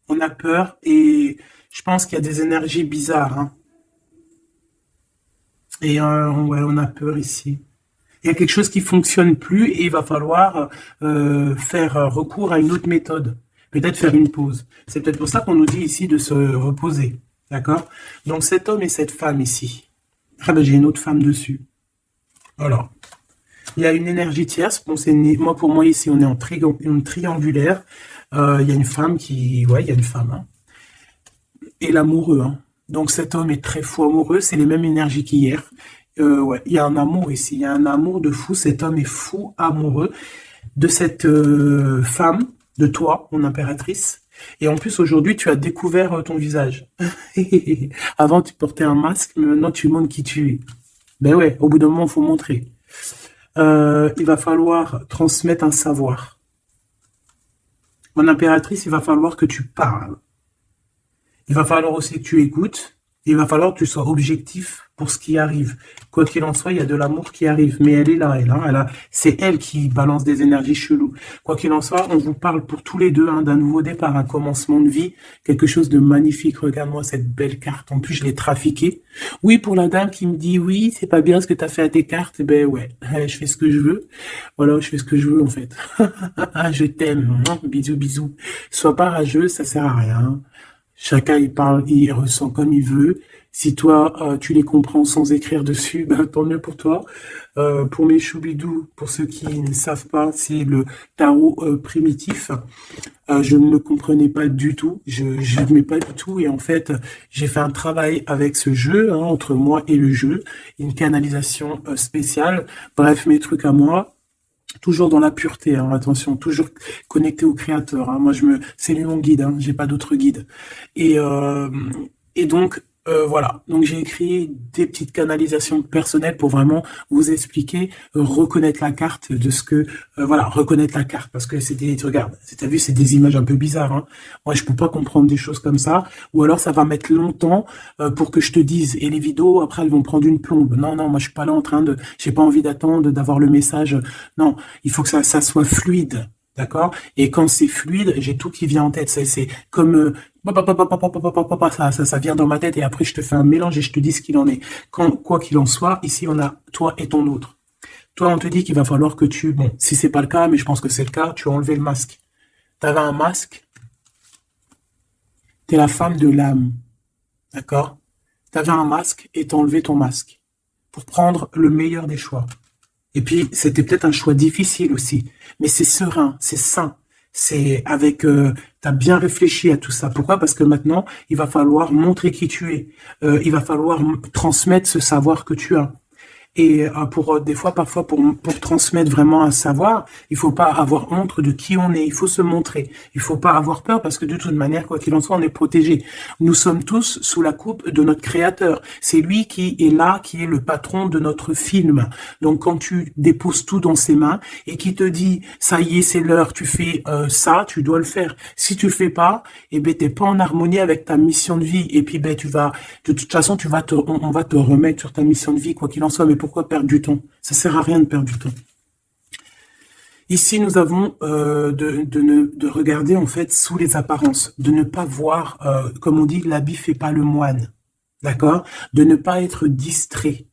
On a peur et je pense qu'il y a des énergies bizarres, hein. Et ouais, on a peur ici. Il y a quelque chose qui fonctionne plus et il va falloir faire recours à une autre méthode. Peut-être faire une pause. C'est peut-être pour ça qu'on nous dit ici de se reposer. D'accord? Donc cet homme et cette femme ici. Ah ben j'ai une autre femme dessus. Alors, il y a une énergie tierce. Bon, moi pour moi ici on est en triangulaire. Il y a une femme qui, ouais, il y a une femme, hein. Et l'amoureux, hein. Donc cet homme est très fou amoureux. C'est les mêmes énergies qu'hier. Ouais, il y a un amour ici, il y a un amour de fou. Cet homme est fou amoureux de cette femme, de toi, mon impératrice. Et en plus, aujourd'hui, tu as découvert ton visage. Avant, tu portais un masque, mais maintenant, tu montres qui tu es. Ben ouais, au bout d'un moment, il faut montrer. Il va falloir transmettre un savoir. Mon impératrice, il va falloir que tu parles. Il va falloir aussi que tu écoutes. Il va falloir que tu sois objectif pour ce qui arrive. Quoi qu'il en soit, il y a de l'amour qui arrive. Mais elle est là, c'est elle qui balance des énergies cheloues. Quoi qu'il en soit, on vous parle pour tous les deux, hein, d'un nouveau départ, un commencement de vie, quelque chose de magnifique. Regarde-moi cette belle carte. En plus, je l'ai trafiquée. Oui, pour la dame qui me dit, oui, c'est pas bien ce que tu as fait à tes cartes. Eh ben ouais, je fais ce que je veux. Voilà, je fais ce que je veux en fait. Je t'aime. Bisous, bisous. Sois pas rageux, ça sert à rien. Chacun, il parle, il ressent comme il veut. Si toi, tu les comprends sans écrire dessus, ben, tant mieux pour toi. Pour mes choubidous, pour ceux qui ne savent pas, c'est le tarot primitif. Je ne le comprenais pas du tout. Je n'aimais pas du tout. Et en fait, j'ai fait un travail avec ce jeu, hein, entre moi et le jeu. Une canalisation spéciale. Bref, mes trucs à moi. Toujours dans la pureté, hein, attention, toujours connecté au créateur, hein. Moi, c'est lui mon guide, hein, j'ai pas d'autre guide. Et, euh, et donc, voilà. Donc, j'ai écrit des petites canalisations personnelles pour vraiment vous expliquer, reconnaître la carte de ce que, voilà, reconnaître la carte. Parce que regarde, t'as vu, c'est des images un peu bizarres, hein. Moi, je peux pas comprendre des choses comme ça. Ou alors, ça va mettre longtemps, pour que je te dise. Et les vidéos, après, elles vont prendre une plombe. Non, non, moi, je suis pas là en train j'ai pas envie d'attendre, d'avoir le message. Non, il faut que ça soit fluide. D'accord? Et quand c'est fluide, j'ai tout qui vient en tête. C'est comme ça vient dans ma tête et après je te fais un mélange et je te dis ce qu'il en est. Quoi qu'il en soit, ici on a toi et ton autre. Toi, on te dit qu'il va falloir que bon, si c'est pas le cas, mais je pense que c'est le cas, tu as enlevé le masque. Tu avais un masque, tu es la femme de l'âme. D'accord? Tu avais un masque et tu as enlevé ton masque pour prendre le meilleur des choix. Et puis, c'était peut-être un choix difficile aussi, mais c'est serein, c'est sain, c'est avec Tu as bien réfléchi à tout ça. Pourquoi? Parce que maintenant, il va falloir montrer qui tu es. Il va falloir transmettre ce savoir que tu as. Et des fois, parfois, pour transmettre vraiment un savoir, il faut pas avoir honte de qui on est. Il faut se montrer. Il faut pas avoir peur parce que de toute manière, quoi qu'il en soit, on est protégé. Nous sommes tous sous la coupe de notre Créateur. C'est lui qui est là, qui est le patron de notre film. Donc, quand tu déposes tout dans ses mains et qui te dit, ça y est, c'est l'heure, tu fais ça, tu dois le faire. Si tu le fais pas, eh ben, t'es pas en harmonie avec ta mission de vie. Et puis, ben, de toute façon, on va te remettre sur ta mission de vie, quoi qu'il en soit. Mais pourquoi perdre du temps? Ça sert à rien de perdre du temps. Ici, nous avons de regarder en fait sous les apparences, de ne pas voir, comme on dit, l'habit fait pas le moine, d'accord? De ne pas être distrait,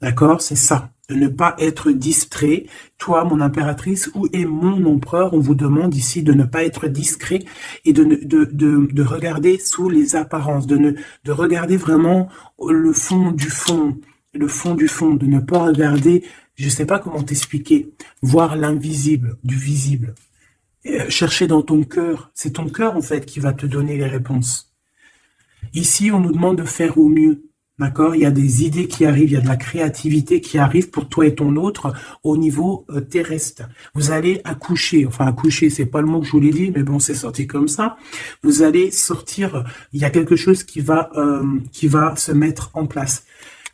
d'accord? C'est ça, de ne pas être distrait. Toi, mon impératrice, où est mon empereur? On vous demande ici de ne pas être discret et de regarder sous les apparences, de regarder vraiment le fond du fond. Le fond du fond, de ne pas regarder, je sais pas comment t'expliquer, voir l'invisible du visible. Chercher dans ton cœur, c'est ton cœur en fait qui va te donner les réponses. Ici, on nous demande de faire au mieux, d'accord? Il y a des idées qui arrivent, il y a de la créativité qui arrive pour toi et ton autre au niveau terrestre. Vous allez accoucher, enfin accoucher, c'est pas le mot que je voulais dire, mais bon, c'est sorti comme ça. Vous allez sortir, il y a quelque chose qui va se mettre en place.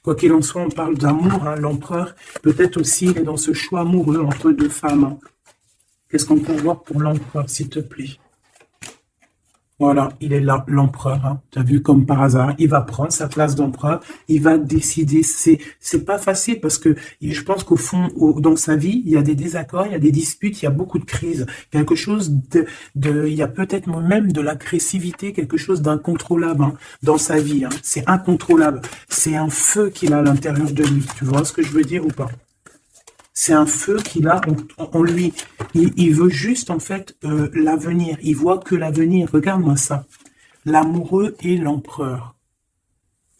Quoi qu'il en soit, on parle d'amour, hein, l'empereur, peut-être aussi, il est dans ce choix amoureux entre deux femmes. Hein. Qu'est-ce qu'on peut voir pour l'empereur, s'il te plaît? Voilà, il est là, l'empereur. Hein. Tu as vu comme par hasard, il va prendre sa place d'empereur, il va décider. C'est pas facile parce que je pense qu'au fond, dans sa vie, il y a des désaccords, il y a des disputes, il y a beaucoup de crises. Quelque chose il y a peut-être même de l'agressivité, quelque chose d'incontrôlable hein, dans sa vie. Hein. C'est incontrôlable. C'est un feu qu'il a à l'intérieur de lui. Tu vois ce que je veux dire ou pas? C'est un feu qu'il a en lui. Il veut juste, en fait, l'avenir. Il voit que l'avenir. Regarde-moi ça. L'amoureux et l'empereur.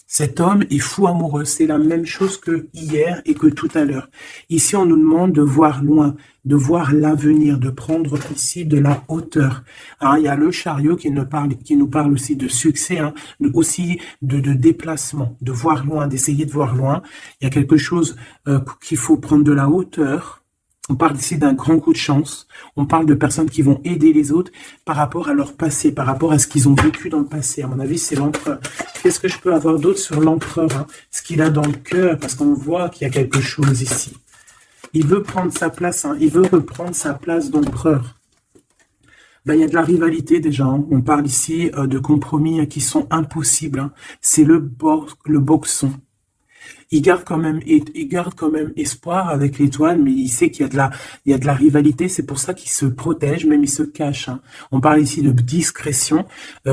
Cet homme est fou amoureux. C'est la même chose que hier et que tout à l'heure. Ici, on nous demande de voir loin, de voir l'avenir, de prendre ici de la hauteur. Hein, il y a le chariot qui nous parle aussi de succès, hein, aussi de déplacement, de voir loin, d'essayer de voir loin. Il y a quelque chose qu'il faut prendre de la hauteur. On parle ici d'un grand coup de chance. On parle de personnes qui vont aider les autres par rapport à leur passé, par rapport à ce qu'ils ont vécu dans le passé. À mon avis, c'est l'empereur. Qu'est-ce que je peux avoir d'autre sur l'empereur hein? Ce qu'il a dans le cœur, parce qu'on voit qu'il y a quelque chose ici. Il veut prendre sa place, hein. Il veut reprendre sa place d'empereur. Ben, il y a de la rivalité déjà. Hein. On parle ici de compromis hein, qui sont impossibles. Hein. C'est le boxon. Il garde quand même espoir avec l'étoile, mais il sait qu'il y a de la rivalité. C'est pour ça qu'il se protège, même il se cache. Hein. On parle ici de discrétion.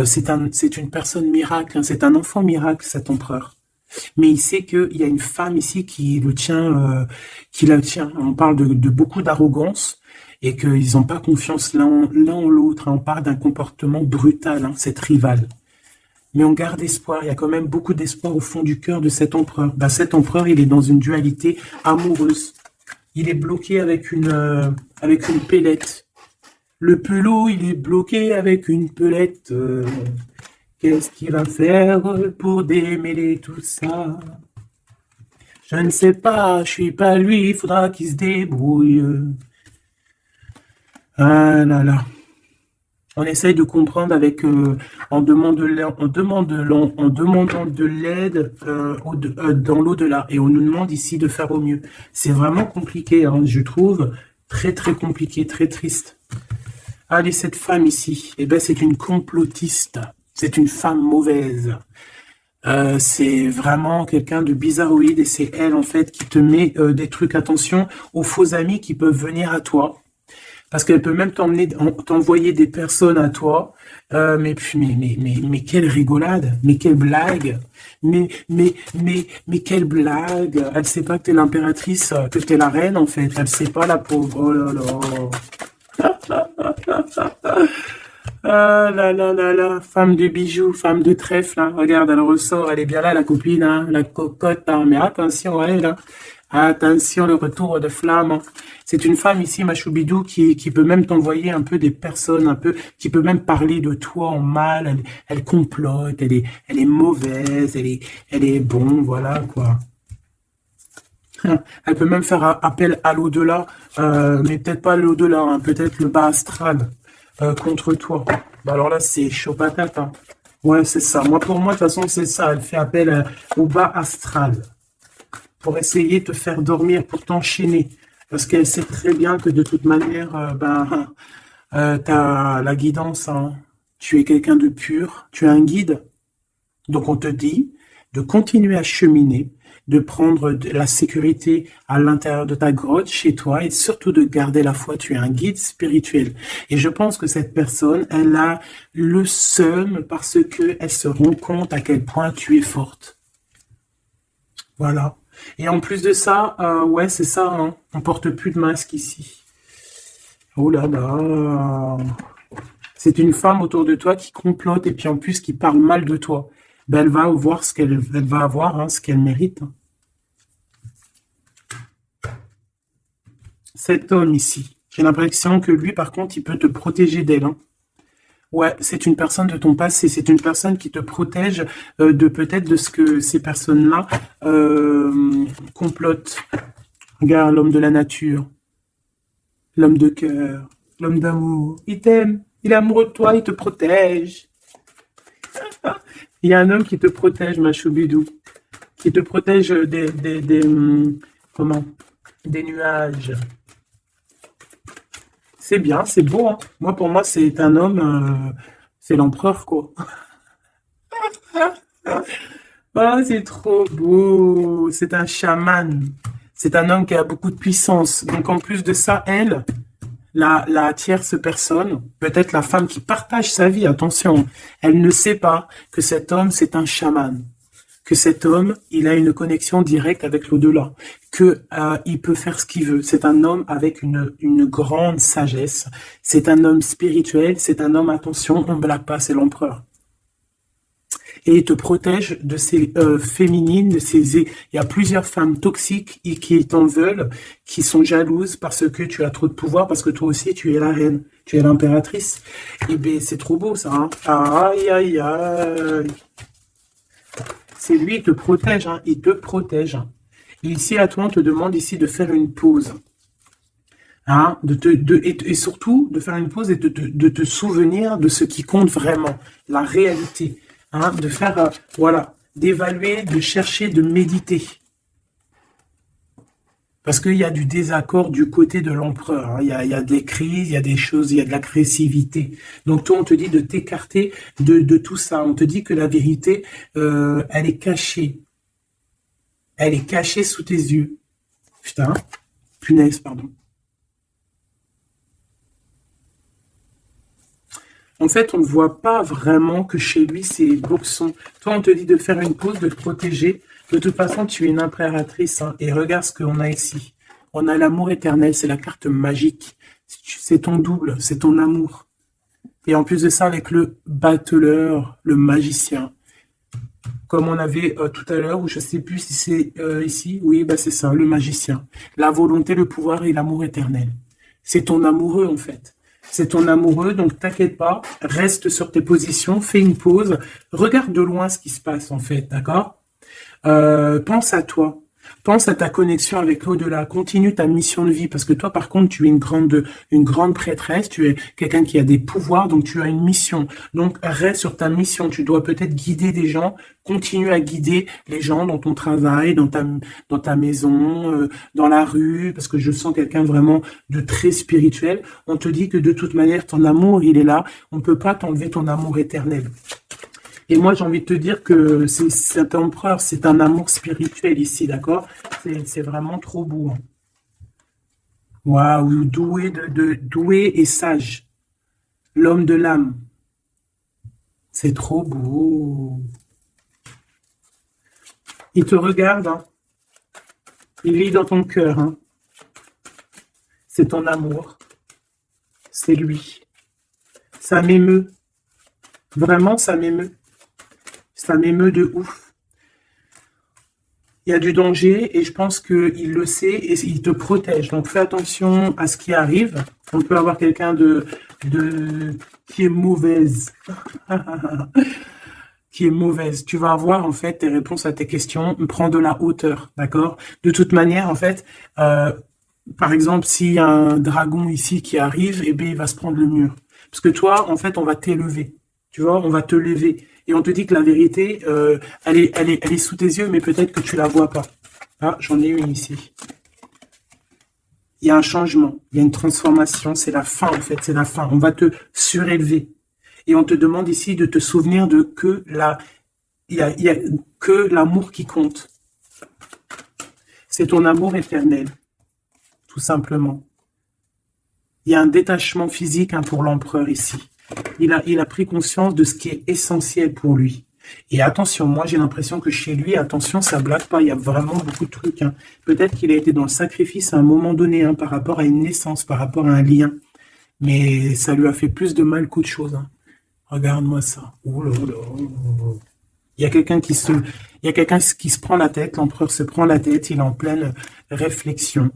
C'est une personne miracle. Hein. C'est un enfant miracle, cet empereur. Mais il sait qu'il y a une femme ici qui la tient. On parle de beaucoup d'arrogance et qu'ils n'ont pas confiance l'un en l'autre. Hein. On parle d'un comportement brutal, hein, cette rivale. Mais on garde espoir, il y a quand même beaucoup d'espoir au fond du cœur de cet empereur. Ben, cet empereur, il est dans une dualité amoureuse. Il est bloqué avec une pellette. Le pelot, il est bloqué avec une pelette. Qu'est-ce qu'il va faire pour démêler tout ça? Je ne sais pas, je suis pas lui, il faudra qu'il se débrouille. Ah là là. On essaye de comprendre avec en demandant de l'aide dans l'au-delà et on nous demande ici de faire au mieux. C'est vraiment compliqué, hein, je trouve très très compliqué, très triste. Allez, cette femme ici, eh ben c'est une complotiste, c'est une femme mauvaise. C'est vraiment quelqu'un de bizarroïde et c'est elle en fait qui te met des trucs. Attention aux faux amis qui peuvent venir à toi. Parce qu'elle peut même t'envoyer des personnes à toi, mais quelle rigolade, mais quelle blague, mais quelle blague. Elle sait pas que t'es l'impératrice, que t'es la reine en fait. Elle sait pas la pauvre. Oh là là. Ah là là là là, femme de bijoux, femme de trèfle. Hein. Regarde, elle ressort, elle est bien là la copine, hein, la cocotte. Hein. Mais attention, elle là. Attention, le retour de flamme, hein. C'est une femme ici, ma Choubidou, qui peut même t'envoyer un peu des personnes, un peu, qui peut même parler de toi en mal. Elle complote, elle est mauvaise, elle est bon, voilà quoi. Elle peut même faire appel à l'au-delà, mais peut-être pas l'au-delà, hein, peut-être le bas astral contre toi. Bah alors là, c'est chaud patate, hein. Ouais, c'est ça. Moi, pour moi, de toute façon, c'est ça. Elle fait appel au bas astral pour essayer de te faire dormir, pour t'enchaîner. Parce qu'elle sait très bien que de toute manière, tu as la guidance, hein. Tu es quelqu'un de pur, tu es un guide. Donc on te dit de continuer à cheminer, de prendre de la sécurité à l'intérieur de ta grotte, chez toi, et surtout de garder la foi. Tu es un guide spirituel. Et je pense que cette personne, elle a le seum parce que elle se rend compte à quel point tu es forte. Voilà. Et en plus de ça, ouais, c'est ça, hein, on porte plus de masque ici. Oh là là. C'est une femme autour de toi qui complote et puis en plus qui parle mal de toi. Ben, elle va voir ce qu'elle va avoir, hein, ce qu'elle mérite, hein. Cet homme ici, j'ai l'impression que lui, par contre, il peut te protéger d'elle, hein. Ouais, c'est une personne de ton passé, c'est une personne qui te protège de peut-être de ce que ces personnes-là complotent. Regarde l'homme de la nature, l'homme de cœur, l'homme d'amour. Il t'aime, il est amoureux de toi, il te protège. Il y a un homme qui te protège, ma choubidou, qui te protège comment? Des nuages. C'est bien, c'est beau, hein. Moi, pour moi, c'est un homme, c'est l'empereur, quoi. Ah, c'est trop beau. C'est un chaman. C'est un homme qui a beaucoup de puissance. Donc, en plus de ça, elle, la tierce personne, peut-être la femme qui partage sa vie, attention, elle ne sait pas que cet homme, c'est un chaman. Que cet homme, il a une connexion directe avec l'au-delà. Que il peut faire ce qu'il veut. C'est un homme avec une grande sagesse. C'est un homme spirituel. C'est un homme, attention, on ne blague pas, c'est l'empereur. Et il te protège de ces féminines, de ces. Il y a plusieurs femmes toxiques qui t'en veulent, qui sont jalouses parce que tu as trop de pouvoir, parce que toi aussi tu es la reine, tu es l'impératrice. Et ben c'est trop beau ça, hein. Aïe aïe aïe. C'est lui, il te protège, hein. Il te protège, hein. Et ici à toi, on te demande ici de faire une pause. Hein, et surtout de faire une pause et de te souvenir de ce qui compte vraiment, la réalité. Hein, de faire, voilà, d'évaluer, de chercher, de méditer. Parce qu'il y a du désaccord du côté de l'empereur, hein. Il y a des crises, il y a des choses, il y a de l'agressivité. Donc toi, on te dit de t'écarter de tout ça. On te dit que la vérité, elle est cachée. Elle est cachée sous tes yeux. Putain, punaise, pardon. En fait, on ne voit pas vraiment que chez lui, c'est boxon. Toi, on te dit de faire une pause, de te protéger. De toute façon, tu es une impératrice, hein. Et regarde ce qu'on a ici. On a l'amour éternel, c'est la carte magique. C'est ton double, c'est ton amour. Et en plus de ça, avec le battleur, le magicien. Comme on avait tout à l'heure, ou je ne sais plus si c'est ici. Oui, bah c'est ça, le magicien. La volonté, le pouvoir et l'amour éternel. C'est ton amoureux, en fait. C'est ton amoureux, donc t'inquiète pas, reste sur tes positions, fais une pause, regarde de loin ce qui se passe en fait, d'accord? Pense à toi, pense à ta connexion avec l'au-delà, continue ta mission de vie, parce que toi par contre tu es une grande prêtresse, tu es quelqu'un qui a des pouvoirs, donc tu as une mission. Donc reste sur ta mission, tu dois peut-être guider des gens, continue à guider les gens dans ton travail, dans ta maison, dans la rue, parce que je sens quelqu'un vraiment de très spirituel. On te dit que de toute manière ton amour il est là, on ne peut pas t'enlever ton amour éternel. Et moi, j'ai envie de te dire que cet empereur, c'est un amour spirituel ici, d'accord? C'est vraiment trop beau, hein. Waouh, doué et sage. L'homme de l'âme. C'est trop beau. Il te regarde, hein. Il lit dans ton cœur, hein. C'est ton amour. C'est lui. Ça m'émeut. Vraiment, ça m'émeut. Ça m'émeut de ouf. Il y a du danger et je pense qu'il le sait et il te protège. Donc fais attention à ce qui arrive. On peut avoir quelqu'un qui est mauvaise. Qui est mauvaise. Tu vas avoir en fait tes réponses à tes questions. Prends de la hauteur, d'accord? De toute manière, en fait, par exemple, s'il y a un dragon ici qui arrive, eh bien, il va se prendre le mur. Parce que toi, en fait, on va t'élever. Tu vois, on va te lever. Et on te dit que la vérité, elle est sous tes yeux, mais peut-être que tu la vois pas. Ah, j'en ai une ici. Il y a un changement, il y a une transformation, c'est la fin en fait, c'est la fin. On va te surélever. Et on te demande ici de te souvenir de que il y a que l'amour qui compte. C'est ton amour éternel, tout simplement. Il y a un détachement physique pour l'empereur ici. Il a pris conscience de ce qui est essentiel pour lui. Et attention, moi j'ai l'impression que chez lui, attention, ça blague pas, il y a vraiment beaucoup de trucs. Peut-être qu'il a été dans le sacrifice à un moment donné, par rapport à une naissance, par rapport à un lien. Mais ça lui a fait plus de mal qu'autre chose. Regarde-moi ça. Ouh là là. Il y a quelqu'un qui se prend la tête, l'empereur se prend la tête, il est en pleine réflexion.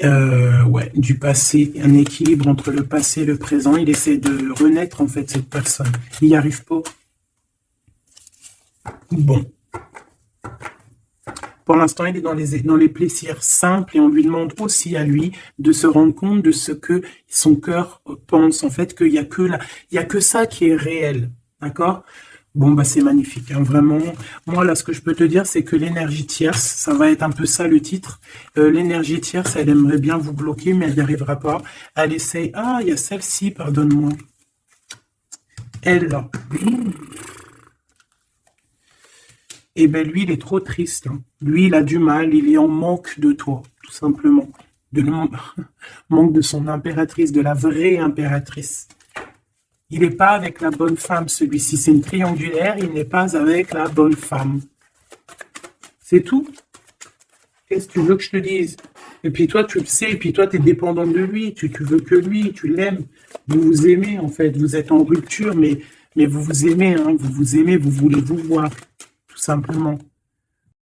Ouais, du passé, un équilibre entre le passé et le présent. Il essaie de renaître en fait cette personne. Il n'y arrive pas. Bon. Pour l'instant, il est dans les plaisirs simples et on lui demande aussi à lui de se rendre compte de ce que son cœur pense. En fait, qu'il y a que ça qui est réel. D'accord? Bon, bah, c'est magnifique, vraiment. Moi, là, ce que je peux te dire, c'est que l'énergie tierce, ça va être un peu ça le titre. L'énergie tierce, elle aimerait bien vous bloquer, mais elle n'y arrivera pas. Elle essaye. Ah, il y a celle-ci, pardonne-moi. Elle, là. Eh bien, lui, il est trop triste. Lui, il a du mal, il est en manque de toi, tout simplement. Manque de son impératrice, de la vraie impératrice. Il n'est pas avec la bonne femme, celui-ci. C'est une triangulaire, il n'est pas avec la bonne femme. C'est tout. Qu'est-ce que tu veux que je te dise? Et puis toi, tu le sais, et puis toi, tu es dépendant de lui, tu veux que lui, tu l'aimes. Vous vous aimez, en fait. Vous êtes en rupture, mais vous vous aimez, vous vous aimez, vous voulez vous voir, tout simplement.